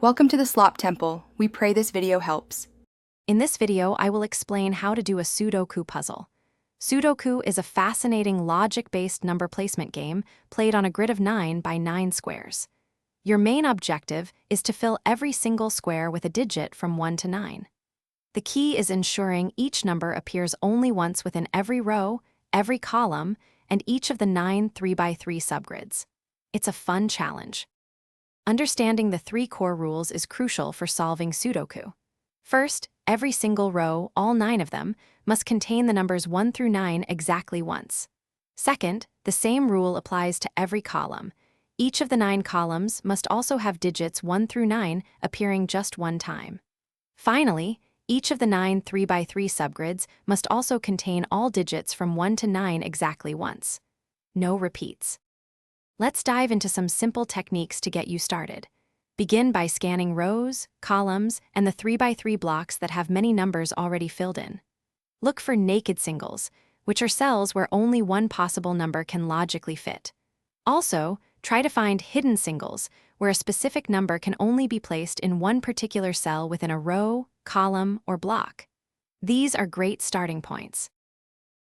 Welcome to the Slop Temple. We pray this video helps. In this video, I will explain how to do a Sudoku puzzle. Sudoku is a fascinating logic-based number placement game played on a grid of 9 by 9 squares. Your main objective is to fill every single square with a digit from 1 to 9. The key is ensuring each number appears only once within every row, every column, and each of the 9 3x3 subgrids. It's a fun challenge. Understanding the 3 core rules is crucial for solving Sudoku. First, every single row, all 9 of them, must contain the numbers 1 through 9 exactly once. Second, the same rule applies to every column. Each of the 9 columns must also have digits 1 through 9 appearing just one time. Finally, each of the 9 3x3 subgrids must also contain all digits from 1 to 9 exactly once. No repeats. Let's dive into some simple techniques to get you started. Begin by scanning rows, columns, and the 3x3 blocks that have many numbers already filled in. Look for naked singles, which are cells where only one possible number can logically fit. Also, try to find hidden singles, where a specific number can only be placed in one particular cell within a row, column, or block. These are great starting points.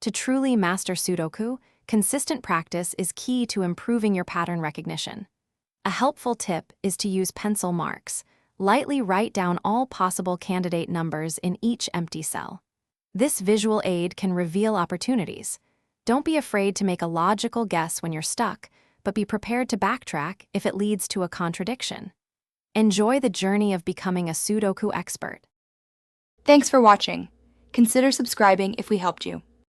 To truly master Sudoku, consistent practice is key to improving your pattern recognition. A helpful tip is to use pencil marks. Lightly write down all possible candidate numbers in each empty cell. This visual aid can reveal opportunities. Don't be afraid to make a logical guess when you're stuck, but be prepared to backtrack if it leads to a contradiction. Enjoy the journey of becoming a Sudoku expert. Thanks for watching. Consider subscribing if we helped you.